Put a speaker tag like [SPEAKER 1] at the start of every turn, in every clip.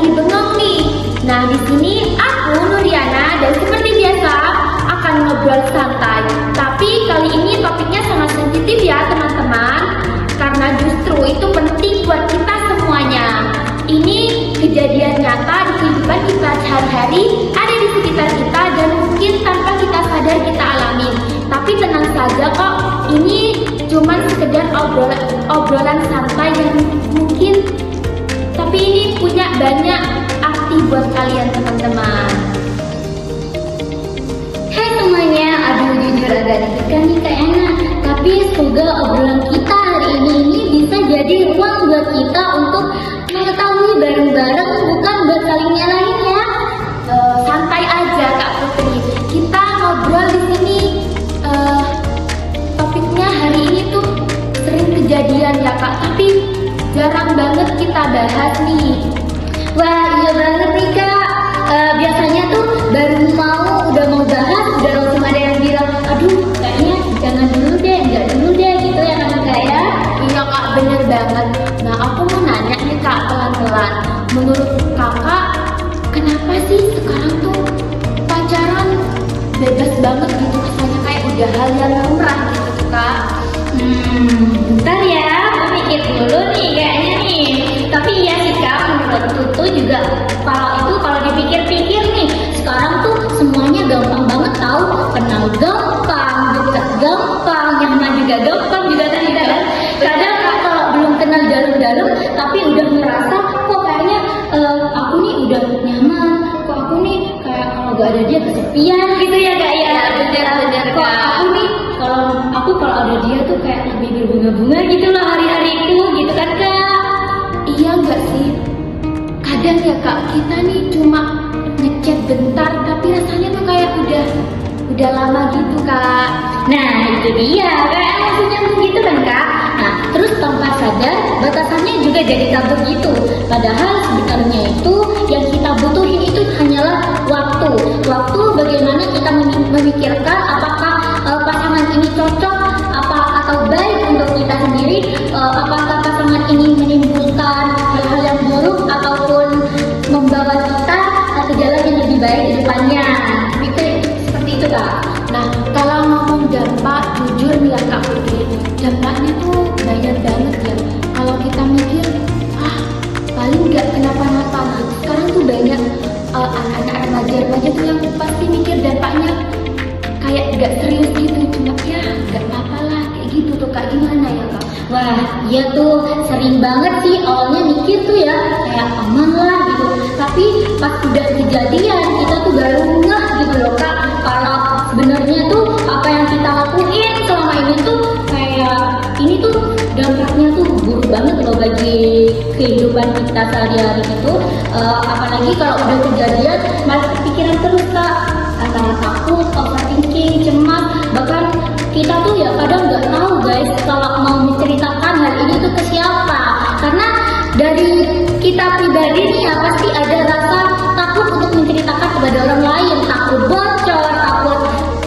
[SPEAKER 1] lagi bengong nih. Nah, di sini aku Nuriana dan seperti biasa akan ngobrol santai. Tapi kali ini topiknya sangat sensitif ya teman-teman, karena justru itu penting buat kita semuanya. Ini kejadian nyata di kehidupan kita sehari-hari, ada di sekitar kita dan mungkin tanpa kita sadar kita alami. Tapi tenang saja kok, ini cuman sekedar obrolan santai yang mungkin, tapi ini punya banyak arti buat kalian teman-teman.
[SPEAKER 2] Hai semuanya, aduh jujur agak deg-degan nih kayaknya. Tapi semoga obrolan kita hari ini bisa jadi ruang buat kita untuk mengetahui bareng-bareng, bukan buat saling nyalahin ya.
[SPEAKER 1] Santai aja Kak Putri, kita ngobrol di sini. Topiknya hari ini tuh sering kejadian ya Kak, tapi jarang banget kita bahas nih.
[SPEAKER 2] Wah iya banget nih Kak. Biasanya tuh baru udah mau bahas, udah langsung ada yang bilang, aduh kayaknya jangan dulu deh, enggak dulu deh gitu ya kan Kak ya.
[SPEAKER 1] Iya Kak, bener banget. Nah aku mau nanya nih Kak pelan-pelan, menurut Kakak kenapa sih sekarang tuh pacaran bebas banget gitu, kesannya kayak udah hal yang lumrah gitu Kak?
[SPEAKER 2] Bentar ya, aku mikir dulu nih kayaknya nih. Tapi iya sih Kak, menurutku tuh juga kalau dipikir-pikir nih, sekarang tuh semuanya gampang banget tahu, kenal gampang, deket gampang, nyaman juga gampang juga kan kita kan. Kadang kalau belum kenal dalam-dalam, tapi udah merasa kok kayaknya aku nih udah nyaman, kok aku nih kayak kalau gak ada dia kesepian gitu ya Kak ya.
[SPEAKER 1] Bener
[SPEAKER 2] Kok
[SPEAKER 1] Kak.
[SPEAKER 2] aku nih kalau ada dia tuh kayak lebih berbunga-bunga gitu loh hari-hariku gitu kan Kak.
[SPEAKER 1] Iya nggak sih? Kadang ya Kak, kita nih cuma ngechat bentar, tapi rasanya tuh kayak udah lama gitu Kak.
[SPEAKER 2] Nah itu dia, kayak langsung nyambung gitu kan Kak. Nah terus tanpa sadar batasannya juga jadi kabur gitu. Padahal sebenarnya itu yang kita butuhin itu hanyalah waktu. Waktu bagaimana kita memikirkan apakah pasangan ini cocok atau baik untuk kita sendiri, apakah pasangan ini menimbulkan hal-hal yang buruk ataupun membawa kita ke jalan yang lebih baik di depannya. Itu seperti itu Kak.
[SPEAKER 1] Nah, kalau ngomong dampak, jujur nih ya Kak Putri, dampaknya tuh banyak banget ya. Kalau kita mikir, paling nggak kenapa-napa. Nah, sekarang tuh banyak anak-anak remaja tuh yang pasti mikir dampaknya kayak nggak serius gitu, cuma ya nggak apa-apa lah, kayak gitu tuh Kak. Gimana ya Kak?
[SPEAKER 2] Wah, iya tuh sering banget sih awalnya mikir tuh ya kayak aman lah gitu. Tapi pas udah kejadian kita tuh baru ngeh gitu loh Kak. Kalau sebenarnya tuh apa yang kita lakuin selama ini tuh kayak ini tuh dampaknya tuh buruk banget loh bagi kehidupan kita sehari-hari itu. Apalagi kalau udah kejadian malah kepikiran terus Kak. Antara takut, overthinking, cemas, bahkan kita tuh ya kadang nggak tahu guys kalau mau menceritakan hal ini tuh ke siapa, karena dari kita pribadi nih ya pasti ada rasa takut untuk menceritakan kepada orang lain, takut bocor, takut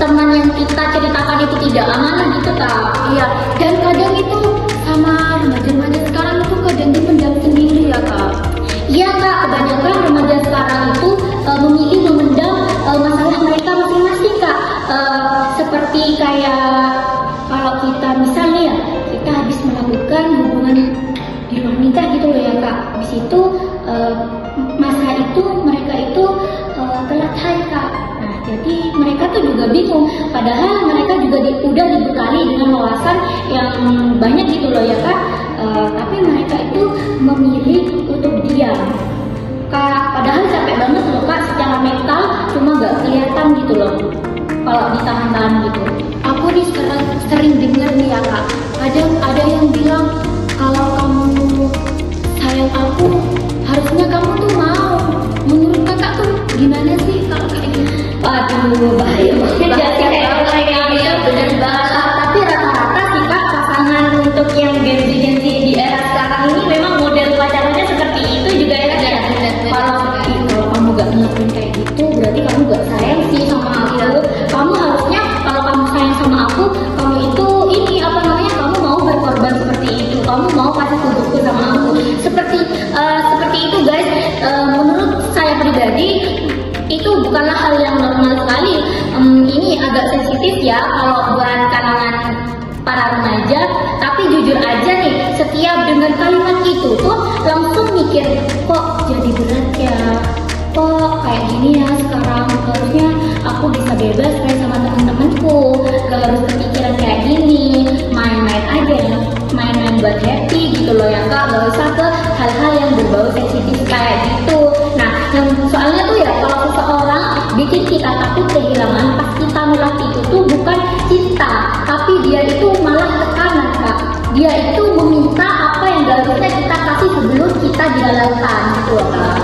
[SPEAKER 2] teman yang kita ceritakan itu tidak amanah gitu Kak.
[SPEAKER 1] Iya, dan kadang itu sama remaja-remaja sekarang itu kadang dipendam sendiri ya Kak.
[SPEAKER 2] Iya Kak, kebanyakan remaja sekarang itu memilih memendam masalah mereka masing-masing Kak. Seperti kayak kalau kita misalnya ya, kita habis melakukan hubungan di luar nikah gitu loh ya Kak. Habis itu masa itu mereka itu telat haid Kak. Nah jadi mereka tuh juga bingung. Padahal mereka juga udah dibekali dengan wawasan yang banyak gitu loh ya Kak. Tapi mereka itu memilih untuk diam Kak. Padahal capek banget loh Kak secara mental, cuma gak kelihatan gitu loh kalau ditahan-tahan gitu.
[SPEAKER 1] Aku nih sekarang sering dengar nih ya Kak, kadang ada yang bilang kalau kamu sayang aku, harusnya kamu tuh mau. Menurut Kakak tuh gimana sih kalau kayak gitu?
[SPEAKER 2] Waduh, bahaya banget ya kayak gitu.
[SPEAKER 1] Bener banget.
[SPEAKER 2] Tapi rata-rata sih Kak pasangan untuk yang Gen Z di era sekarang ini memang model pacarannya seperti itu juga ya Kak. Kalau kamu gak ngelakuin kayak gitu, berarti kamu gak sayang sih sama aku. Kamu harusnya kalau kamu sayang sama aku, kamu itu kamu mau berkorban seperti itu, kamu mau kasih tubuhku sama aku. Seperti itu guys. sensitif ya kalau buat kalangan para remaja, tapi jujur aja nih, setiap dengar kalimat itu tuh langsung mikir, kok jadi berat ya, kok kayak gini ya sekarang, harusnya aku bisa bebas main sama temen-temenku, gak harus kepikiran kayak gini, main-main aja, main-main buat happy gitu loh ya kak, gak usah ke hal-hal yang berbau sensitif kayak gitu. Nah, yang soalnya tuh ya kalau seseorang bikin kita takut kehilangan, pas kita nolak itu tuh bukan cinta, tapi dia itu malah tekanan kak. Dia itu meminta apa yang gak harusnya kita kasih sebelum kita dihalalkan gitu loh kak.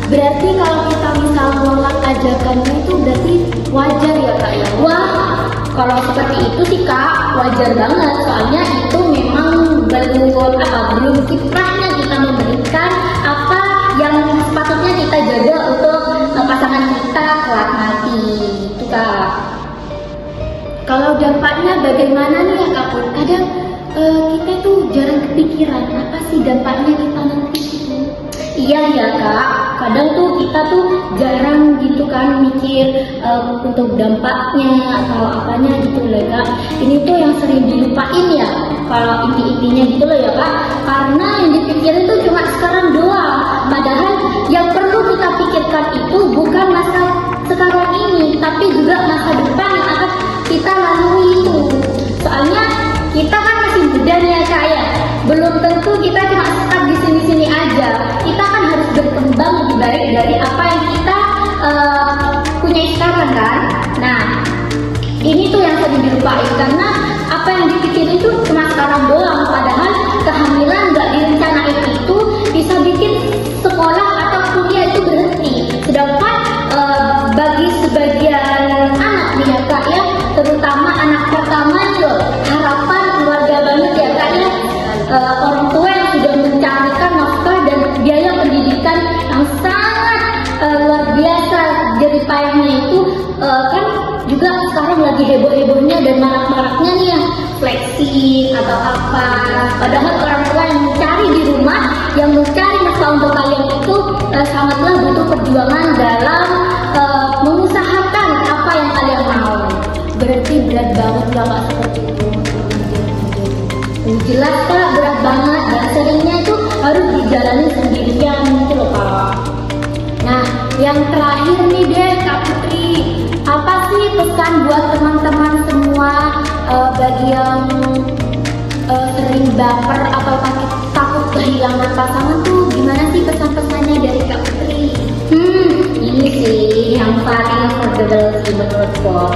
[SPEAKER 1] Berarti kalau kita misal nolak ajakannya itu berarti wajar ya kak ya?
[SPEAKER 2] Wah, kalau seperti itu sih kak wajar banget, soalnya itu memang belum kiprahnya kita memberikan apa yang sepatutnya kita jaga untuk pasangan kita kelak nanti itu kak.
[SPEAKER 1] Kalau dampaknya bagaimana nih ya kak Pun? Kadang kita tuh jarang kepikiran apa sih dampaknya kita nanti gitu.
[SPEAKER 2] Iya ya kak, kadang tuh kita tuh jarang gitu kan mikir untuk dampaknya atau apanya gitu loh kak. Ini tuh yang sering dilupain ya kalau inti-intinya gitu loh ya kak. Karena yang dipikirin tuh cuma sekarang doang. Padahal yang perlu kita pikirkan itu bukan masa sekarang ini, tapi juga masa depan yang akan kita lalui itu. Soalnya kita kan masih muda nih ya kak ya. Belum tentu kita cuma stuck di sini-sini aja. Kita kan harus berkembang lebih baik dari apa yang kita punya sekarang kan. Nah, ini tuh yang sering dilupain karena apa yang dipikirin itu cuma sekarang doang. Padahal kehamilan nggak direncanain itu bisa bikin sekolah atau kuliah itu berhenti. Sedangkan bagi sebagian anak nih ya kak ya, terutama anak pertama nih loh, harapan keluarga banget ya kak ya. Orang tua yang sudah mencarikan nafkah dan biaya pendidikan yang sangat luar biasa, jadi payahnya itu kan juga sekarang lagi heboh-hebohnya dan marak-maraknya nih ya flexing atau apa. Padahal orang tua yang mencari di rumah, yang mencari nafkah untuk kalian itu sangatlah butuh perjuangan dalam mengusahakan apa yang kalian mau.
[SPEAKER 1] Berarti berat banget ya kak seperti itu.
[SPEAKER 2] Jelas kak berat banget dan seringnya itu harus dijalani sendirian gitu loh kak.
[SPEAKER 1] Nah, yang terakhir nih deh Kak Putri, apa sih pesan buat teman-teman semua bagi yang sering baper atau takut kehilangan pasangan tuh gimana sih pesan-pesannya dari Kak Putri?
[SPEAKER 2] Ini sih yang paling affordable sih menurutku.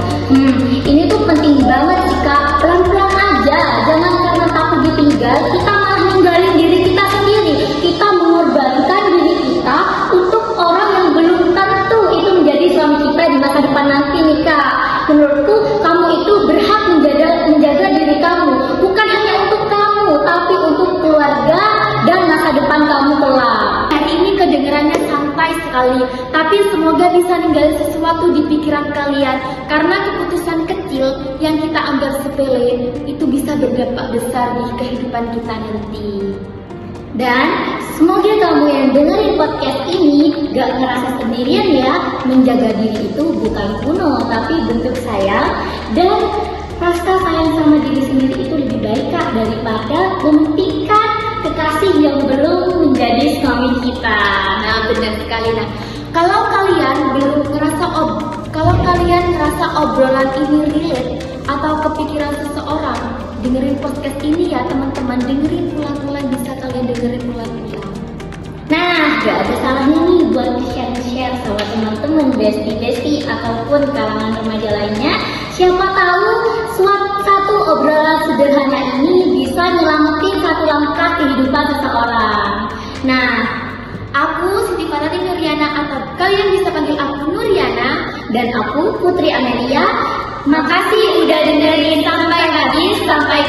[SPEAKER 2] Ini tuh penting banget sih kak, pelan-pelan aja, jangan karena takut ditinggal kita malah ninggalin diri kita sendiri. Kita mengorbankan diri kita untuk orang yang belum tentu itu menjadi suami kita di masa depan nanti nih kak. Menurutku kamu itu berhak menjaga diri kamu, bukan hanya untuk kamu, tapi untuk keluarga dan masa depan kamu kelak.
[SPEAKER 1] Hari ini kedengarannya santai sekali, tapi semoga bisa ninggalin sesuatu di pikiran kalian, karena keputusan kecil yang kita anggap sepele itu bisa berdampak besar di kehidupan kita nanti.
[SPEAKER 2] Dan semoga kamu yang dengerin podcast ini gak ngerasa sendirian ya. Menjaga diri itu bukan kuno, tapi bentuk sayang. Dan rasa sayang sama diri sendiri itu lebih baik kak daripada mementingkan kekasih yang belum menjadi suami kita.
[SPEAKER 1] Nah benar sekali. Nah kalau kalian ngerasa obrolan ini relate atau kepikiran seseorang, dengerin podcast ini ya teman-teman, dengerin ulang-ulang, bisa kalian dengerin ulang-ulang.
[SPEAKER 2] Nah, gak ada salahnya nih buat share-share sama teman-teman, bestie-bestie ataupun kalangan remaja lainnya. Siapa tahu satu obrolan sederhana ini bisa nyelamatin satu langkah kehidupan seseorang.
[SPEAKER 1] Nah, aku Siti Farati Nuriana, atau kalian bisa panggil aku Nuriana,
[SPEAKER 2] dan aku Putri Amelia. Makasih udah dengerin sampai habis. Sampai